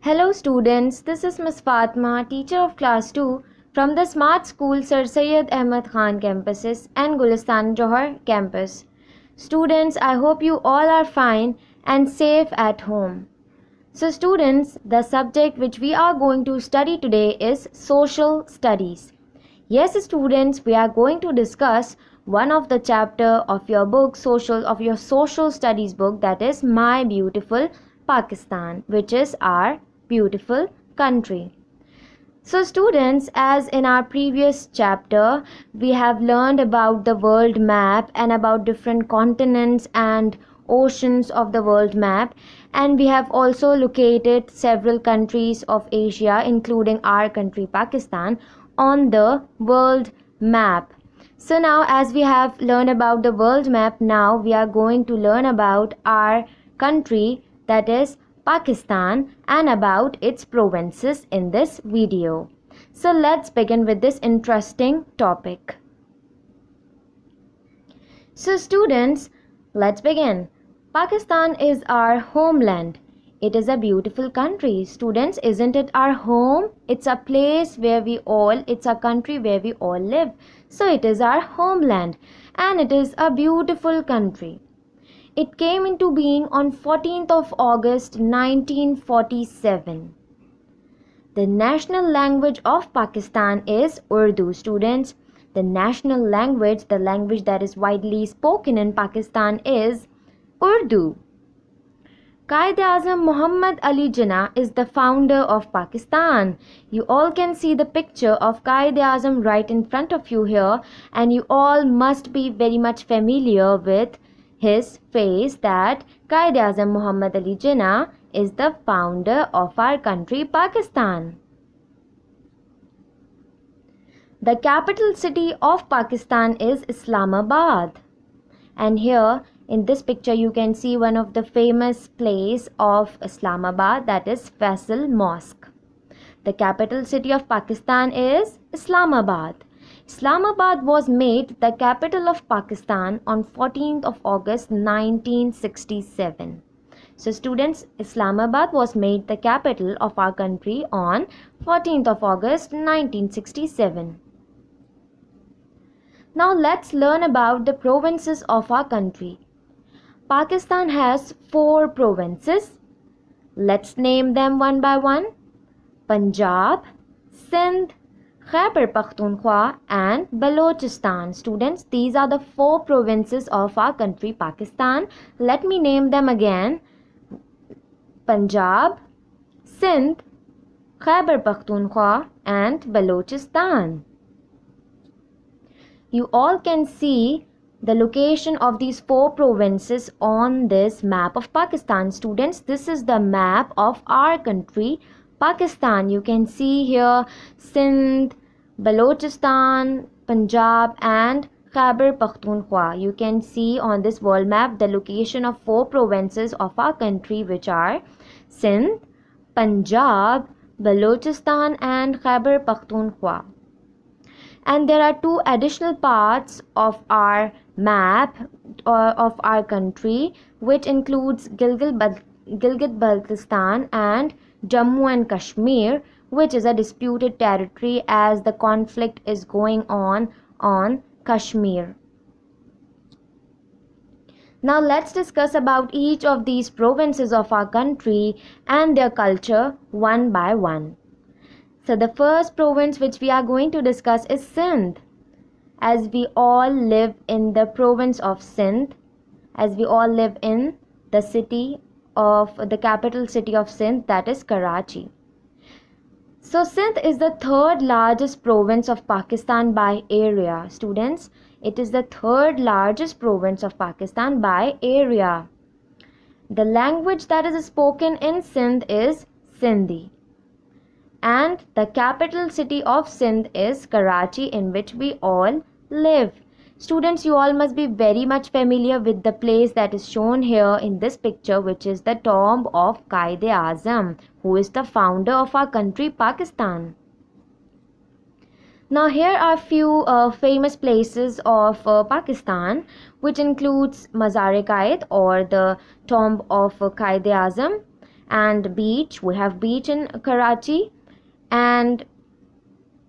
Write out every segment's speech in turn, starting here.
Hello students, this is Ms. Fatma, teacher of class 2 from the Smart School Sir Syed Ahmed Khan campuses and Gulistan Johar campus. Students, I hope you all are fine and safe at home. So students, the subject which we are going to study today is social studies. Yes students, we are going to discuss one of the chapter of your book of your social studies book, that is My Beautiful Pakistan, which is our beautiful country. So students, as in our previous chapter, we have learned about the world map and about different continents and oceans of the world map, and we have also located several countries of Asia including our country Pakistan on the world map. So now as we have learned about the world map, now we are going to learn about our country, that is Pakistan, and about its provinces in this video. So let's begin with this interesting topic. So students, let's begin. Pakistan is our homeland. It is a beautiful country. Students, isn't it our home? It's a place where it's a country where we all live. So it is our homeland and it is a beautiful country. It came into being on 14th of August 1947. The national language of Pakistan is Urdu. Students, the national language, the language that is widely spoken in Pakistan is Urdu. Quaid-e-Azam Muhammad Ali Jinnah is the founder of Pakistan. You all can see the picture of Quaid-e-Azam right in front of you here, and you all must be very much familiar with his face, that Quaid-e-Azam Muhammad Ali Jinnah is the founder of our country Pakistan. The capital city of Pakistan is Islamabad. And here in this picture you can see one of the famous place of Islamabad, that is Faisal Mosque. The capital city of Pakistan is Islamabad. Islamabad was made the capital of Pakistan on 14th of August 1967. So students, Islamabad was made the capital of our country on 14th of August 1967. Now let's learn about the provinces of our country. Pakistan has 4 provinces. Let's name them one by one. Punjab, Sindh, Khyber Pakhtunkhwa and Balochistan. Students, these are the 4 provinces of our country Pakistan. Let me name them again. Punjab, Sindh, Khyber Pakhtunkhwa and Balochistan. You all can see the location of these 4 provinces on this map of Pakistan. Students, this is the map of our country Pakistan. You can see here Sindh, Balochistan, Punjab and Khyber Pakhtunkhwa. You can see on this world map the location of 4 provinces of our country, which are Sindh, Punjab, Balochistan and Khyber Pakhtunkhwa. And there are 2 additional parts of our map of our country, which includes Gilgit-Baltistan and Jammu and Kashmir, which is a disputed territory as the conflict is going on Kashmir. Now let's discuss about each of these provinces of our country and their culture one by one. So the first province which we are going to discuss is Sindh. As we all live in the province of Sindh, as we all live in the capital city of Sindh, that is Karachi. So Sindh is the 3rd largest province of Pakistan by area. Students, it is the 3rd largest province of Pakistan by area. The language that is spoken in Sindh is Sindhi. And the capital city of Sindh is Karachi, in which we all live. Students, you all must be very much familiar with the place that is shown here in this picture, which is the tomb of Quaid-e-Azam, who is the founder of our country Pakistan. Now here are few famous places of Pakistan, which includes Mazar-e-Qaid or the tomb of Quaid-e-Azam. And beach, we have beach in Karachi and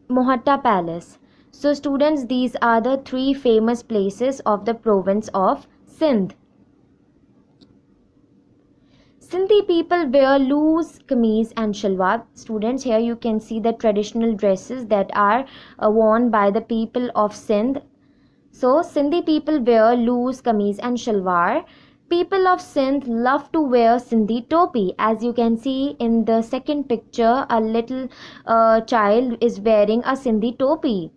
Mohatta Palace. So students, these are the three famous places of the province of Sindh. Sindhi people wear loose kameez and shalwar. Students, here you can see the traditional dresses that are worn by the people of Sindh. So Sindhi people wear loose kameez and shalwar. People of Sindh love to wear Sindhi topi. As you can see in the second picture, a little child is wearing a Sindhi topi.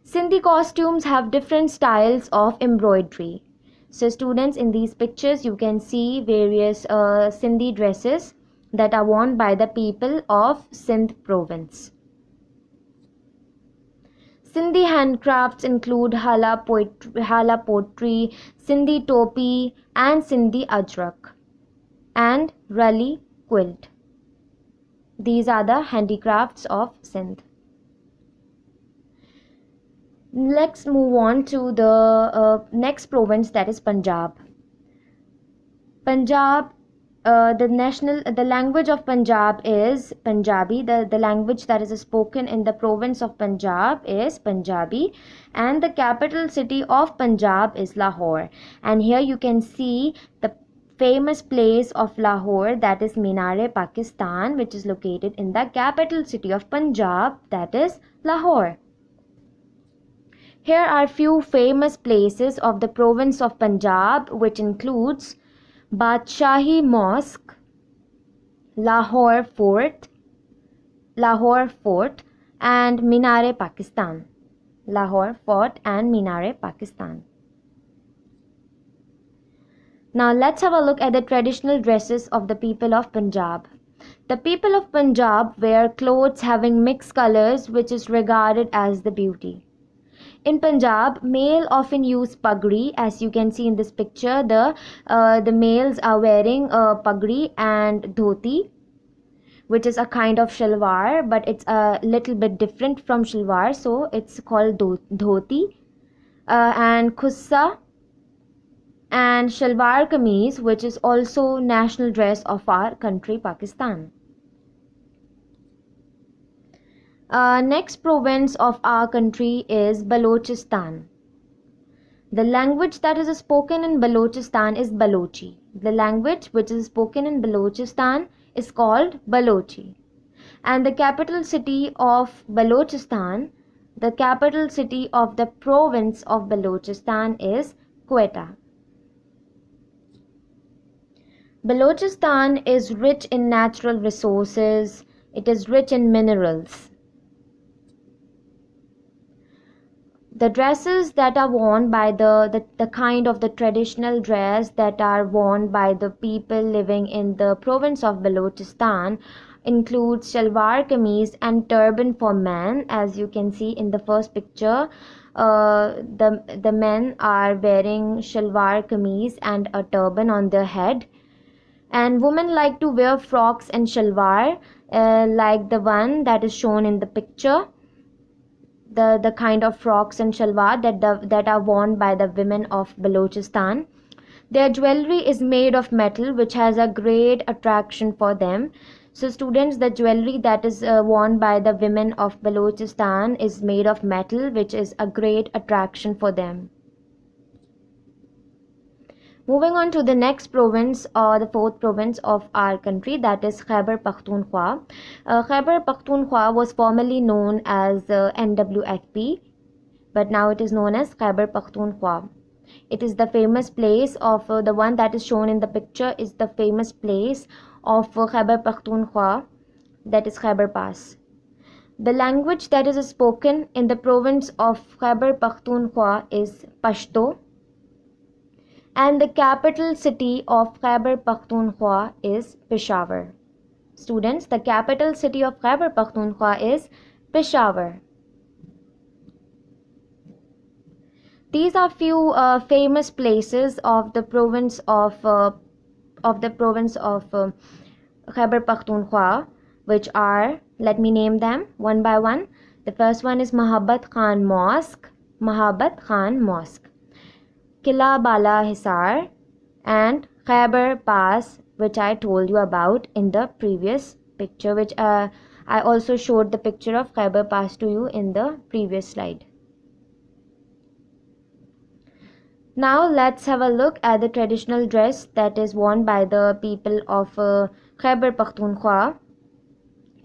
Sindhi costumes have different styles of embroidery. So students, in these pictures you can see various Sindhi dresses that are worn by the people of Sindh province. Sindhi handcrafts include hala pottery, Sindhi topi and Sindhi ajrak and rali quilt. These are the handicrafts of Sindh. Let's move on to the next province, that is Punjab. Punjab, the language of Punjab is Punjabi. The language that is spoken in the province of Punjab is Punjabi, and the capital city of Punjab is Lahore. And here you can see the famous place of Lahore, that is Minar-e-Pakistan, which is located in the capital city of Punjab, that is Lahore. Here are few famous places of the province of Punjab, which includes Badshahi Mosque, Lahore Fort, and Minar-e-Pakistan. Lahore Fort and Minar-e-Pakistan. Now let's have a look at the traditional dresses of the people of Punjab. The people of Punjab wear clothes having mixed colors, which is regarded as the beauty. In Punjab, male often use pagri. As you can see in this picture, the males are wearing a pagri and dhoti, which is a kind of shalwar, but it's a little bit different from shalwar, so it's called dhoti, and khussa and shalwar kameez, which is also national dress of our country, Pakistan. Next province of our country is Balochistan. The language that is spoken in Balochistan is Balochi. The language which is spoken in Balochistan is called Balochi. And the capital city of Balochistan, the capital city of the province of Balochistan is Quetta. Balochistan is rich in natural resources. It is rich in minerals. The dresses that are worn by the kind of the traditional dress that are worn by the people living in the province of Balochistan includes shalwar kameez and turban for men. As you can see in the first picture, the men are wearing shalwar kameez and a turban on their head, and women like to wear frocks and shalwar, like the one that is shown in the picture. The kind of frocks and shalwar that are worn by the women of Balochistan. Their jewelry is made of metal, which has a great attraction for them. So students, the jewelry that is worn by the women of Balochistan is made of metal, which is a great attraction for them. Moving on to the next province, or the fourth province of our country, that is Khyber Pakhtunkhwa. Khyber Pakhtunkhwa was formerly known as NWFP, but now it is known as Khyber Pakhtunkhwa. It is the famous place of the one that is shown in the picture is the famous place of Khyber Pakhtunkhwa, that is Khyber Pass. The language that is spoken in the province of Khyber Pakhtunkhwa is Pashto, and the capital city of Khyber Pakhtunkhwa is Peshawar. Students, the capital city of Khyber Pakhtunkhwa is Peshawar. These are few famous places of the province of Khyber Pakhtunkhwa, which are, let me name them one by one. The first one is Mahabbat Khan Mosque, Kila Bala Hisar, and Khyber Pass which I told you about in the previous picture, which I also showed the picture of Khyber Pass to you in the previous slide. Now let's have a look at the traditional dress that is worn by the people of Khyber Pakhtunkhwa.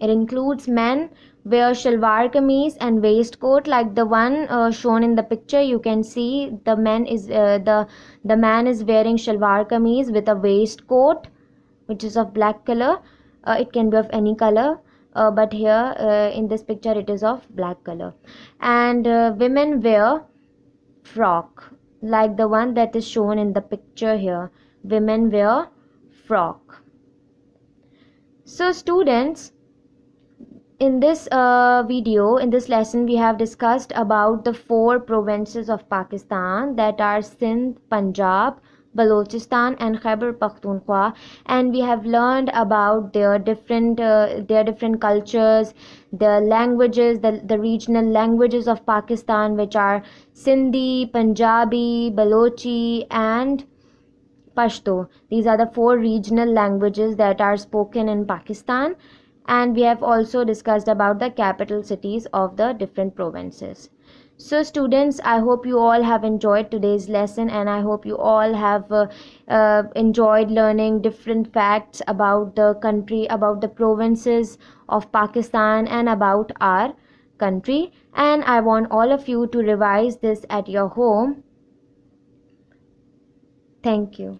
It includes men wear shalwar kameez and waistcoat like the one shown in the picture. You can see the man is wearing shalwar kameez with a waistcoat which is of black color. It can be of any color, but here in this picture it is of black color. And women wear frock like the one that is shown in the picture here. Women wear frock. So students, in this video, in this lesson, we have discussed about the 4 provinces of Pakistan, that are Sindh, Punjab, Balochistan and Khyber Pakhtunkhwa, and we have learned about their different cultures, the languages, the regional languages of Pakistan, which are Sindhi, Punjabi, Balochi and Pashto. These are the 4 regional languages that are spoken in Pakistan, and we have also discussed about the capital cities of the different provinces. So students, I hope you all have enjoyed today's lesson, and I hope you all have enjoyed learning different facts about the country, about the provinces of Pakistan and about our country. And I want all of you to revise this at your home. Thank you.